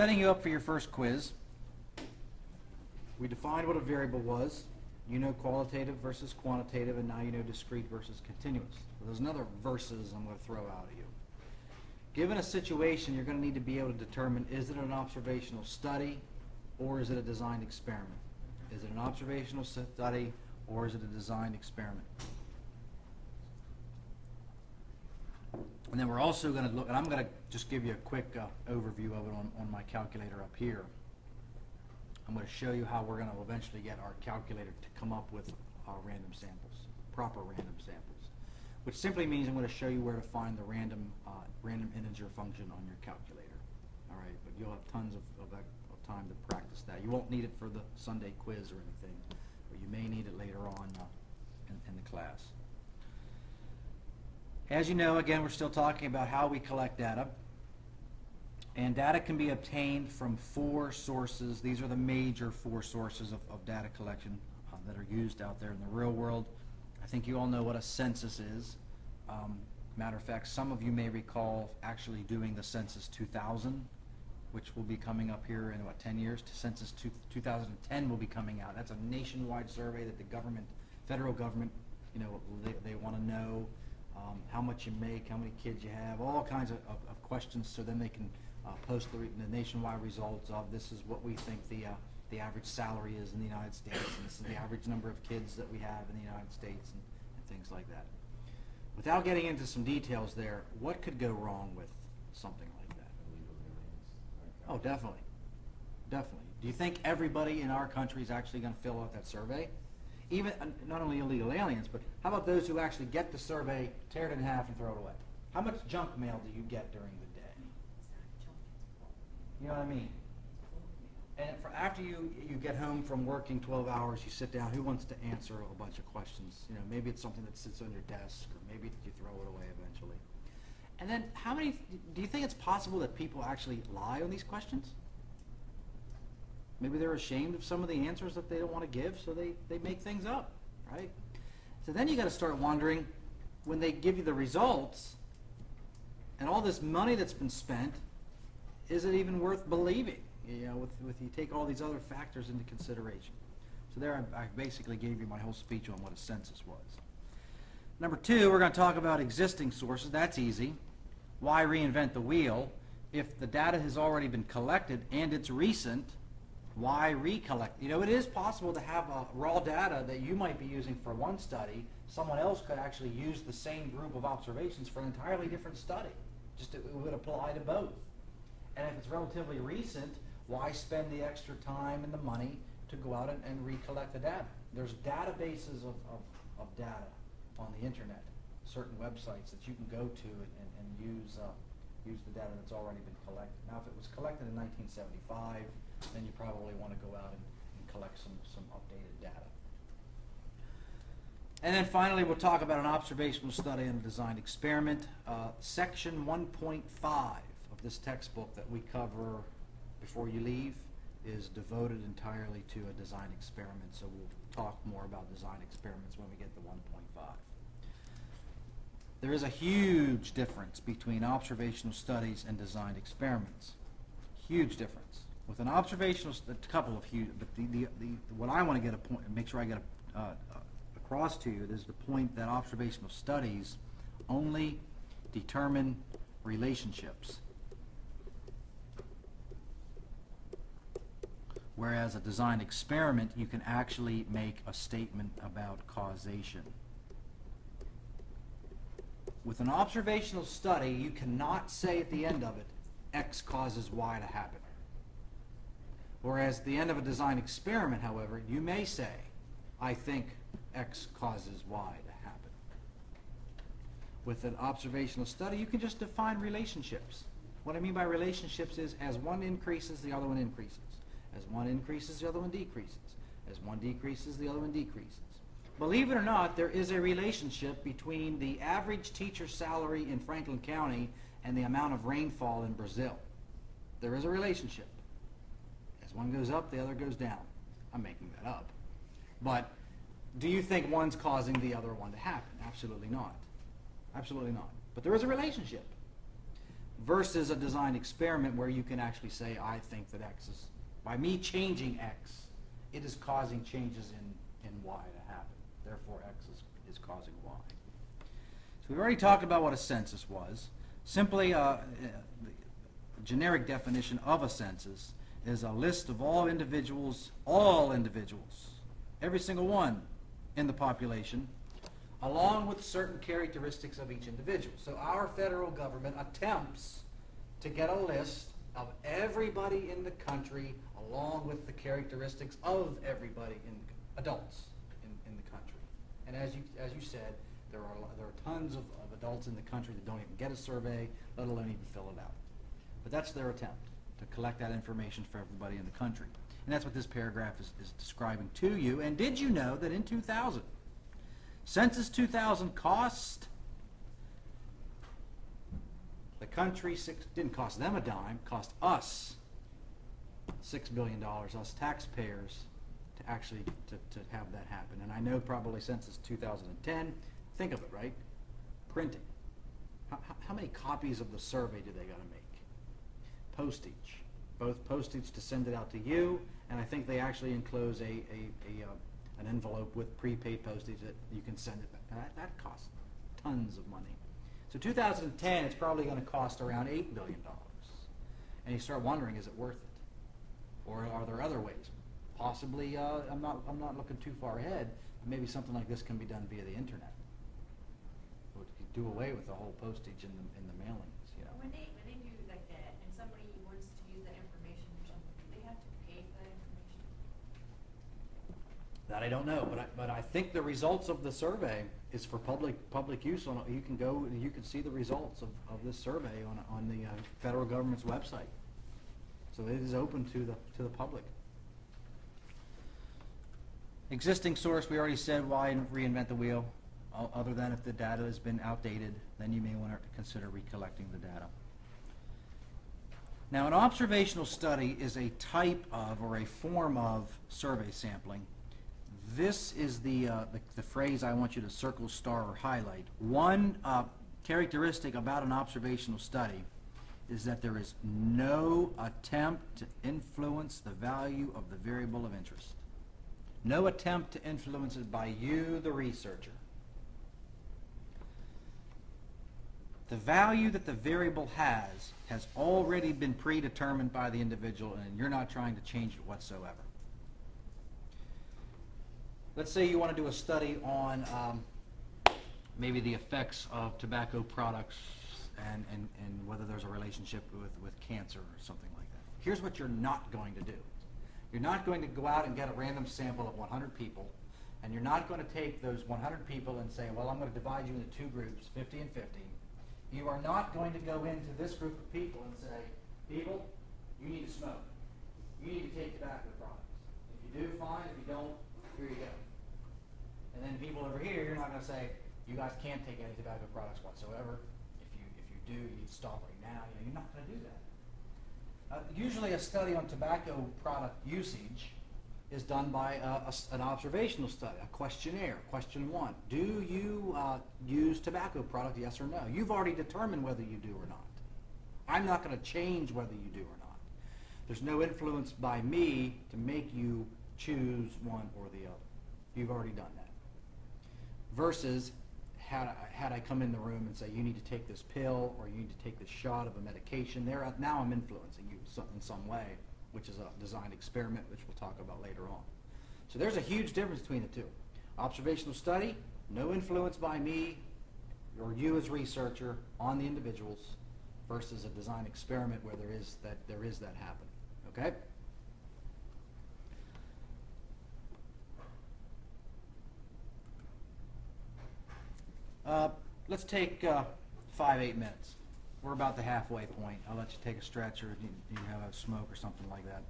Setting you up for your first quiz, we defined what a variable was. You know qualitative versus quantitative, and now you know discrete versus continuous. So there's another versus I'm going to throw out at you. Given a situation, you're going to need to be able to determine, is it an observational study or is it a designed experiment? Is it an observational study or is it a designed experiment? And then we're also going to look, and I'm going to just give you a quick overview of it on my calculator up here. I'm going to show you how we're going to eventually get our calculator to come up with our random samples, proper random samples, which simply means I'm going to show you where to find the random integer function on your calculator. All right, but you'll have tons of time to practice that. You won't need it for the Sunday quiz or anything, but you may need it later on in the class. As you know, again, we're still talking about how we collect data. And data can be obtained from 4 sources. These are the major 4 sources of data collection that are used out there in the real world. I think you all know what a census is. Matter of fact, some of you may recall actually doing the Census 2000, which will be coming up here in, 10 years? Census 2010 will be coming out. That's a nationwide survey that the government, federal government, they want to know how much you make, how many kids you have, all kinds of questions, so then they can post the nationwide results of this is what we think the average salary is in the United States, and this is the average number of kids that we have in the United States, and things like that. Without getting into some details there, what could go wrong with something like that? Oh, definitely. Definitely. Do you think everybody in our country is actually going to fill out that survey? Even not only illegal aliens, but how about those who actually get the survey, tear it in half, and throw it away? How much junk mail do you get during the day? You know what I mean? And after you get home from working 12 hours, you sit down. Who wants to answer a bunch of questions? Maybe it's something that sits on your desk, or maybe you throw it away eventually. And then, how many? Do you think it's possible that people actually lie on these questions? Maybe they're ashamed of some of the answers that they don't want to give, so they make things up, right? So then you got to start wondering, when they give you the results, and all this money that's been spent, is it even worth believing? With you take all these other factors into consideration. So there I basically gave you my whole speech on what a census was. Number 2, we're going to talk about existing sources. That's easy. Why reinvent the wheel? If the data has already been collected and it's recent, why recollect? It is possible to have raw data that you might be using for one study. Someone else could actually use the same group of observations for an entirely different study. Just it would apply to both. And if it's relatively recent, why spend the extra time and the money to go out and recollect the data? There's databases of data on the internet, certain websites that you can go to and use the data that's already been collected. Now, if it was collected in 1975, then you probably want to go out and collect some updated data. And then finally, we'll talk about an observational study and a designed experiment. Section 1.5 of this textbook that we cover before you leave is devoted entirely to a design experiment, so we'll talk more about design experiments when we get to 1.5. There is a huge difference between observational studies and designed experiments. Huge difference. With an observational, a couple of huge, but what I want to get a point, make sure I get across to you is the point that observational studies only determine relationships, whereas a design experiment, you can actually make a statement about causation. With an observational study, you cannot say at the end of it, X causes Y to happen. Whereas at the end of a design experiment, however, you may say, I think X causes Y to happen. With an observational study, you can just define relationships. What I mean by relationships is, as one increases, the other one increases. As one increases, the other one decreases. As one decreases, the other one decreases. Believe it or not, there is a relationship between the average teacher salary in Franklin County and the amount of rainfall in Brazil. There is a relationship. As one goes up, the other goes down. I'm making that up. But do you think one's causing the other one to happen? Absolutely not. Absolutely not. But there is a relationship. versus a design experiment where you can actually say, I think that X is, by me changing X, it is causing changes in Y to happen. Therefore, X is causing Y. So we've already talked about what a census was. Simply, the generic definition of a census is a list of all individuals, every single one in the population, along with certain characteristics of each individual. So our federal government attempts to get a list of everybody in the country along with the characteristics of everybody adults in the country. And as you said, there are tons of adults in the country that don't even get a survey, let alone even fill it out. But that's their attempt, to collect that information for everybody in the country. And that's what this paragraph is describing to you. And did you know that in 2000, Census 2000 cost the country didn't cost them a dime, cost us $6 billion, us taxpayers, to actually to have that happen. And I know probably Census 2010, think of it, right? Printing. How many copies of the survey do they got to make? Postage. Both postage to send it out to you, and I think they actually enclose an envelope with prepaid postage that you can send it back. That costs tons of money. So 2010, it's probably going to cost around $8 billion. And you start wondering, is it worth it? Or are there other ways? Possibly, I'm not looking too far ahead, but maybe something like this can be done via the internet. Or do away with the whole postage in the mailings, you know. When they do like that, and somebody wants to use that information or something, do they have to pay for that information? That I don't know, but I think the results of the survey is for public use. You can see the results of this survey on the federal government's website. So it is open to the public. Existing source, we already said, why reinvent the wheel? Other than if the data has been outdated, then you may want to consider recollecting the data. Now, an observational study is a type of or a form of survey sampling. This is the phrase I want you to circle, star, or highlight. One characteristic about an observational study is that there is no attempt to influence the value of the variable of interest. No attempt to influence it by you, the researcher. The value that the variable has already been predetermined by the individual, and you're not trying to change it whatsoever. Let's say you want to do a study on maybe the effects of tobacco products and whether there's a relationship with cancer or something like that. Here's what you're not going to do. You're not going to go out and get a random sample of 100 people, and you're not going to take those 100 people and say, well, I'm going to divide you into two groups, 50 and 50. You are not going to go into this group of people and say, people, you need to smoke. You need to take tobacco products. If you do, fine. If you don't, here you go. And then people over here, you're not going to say, you guys can't take any tobacco products whatsoever. If you do, you need to stop right now. You're not going to do that. Usually a study on tobacco product usage is done by an observational study, a questionnaire. Question 1, do you use tobacco product, yes or no? You've already determined whether you do or not. I'm not going to change whether you do or not. There's no influence by me to make you choose one or the other. You've already done that. Versus had I come in the room and say, you need to take this pill or you need to take this shot of a medication, now I'm influencing you in some way, which is a design experiment, which we'll talk about later on. So there's a huge difference between the two. Observational study, no influence by me or you as researcher on the individuals, versus a design experiment where there is that happen. Okay? Let's take 5-8 minutes. We're about the halfway point. I'll let you take a stretch or you have a smoke or something like that.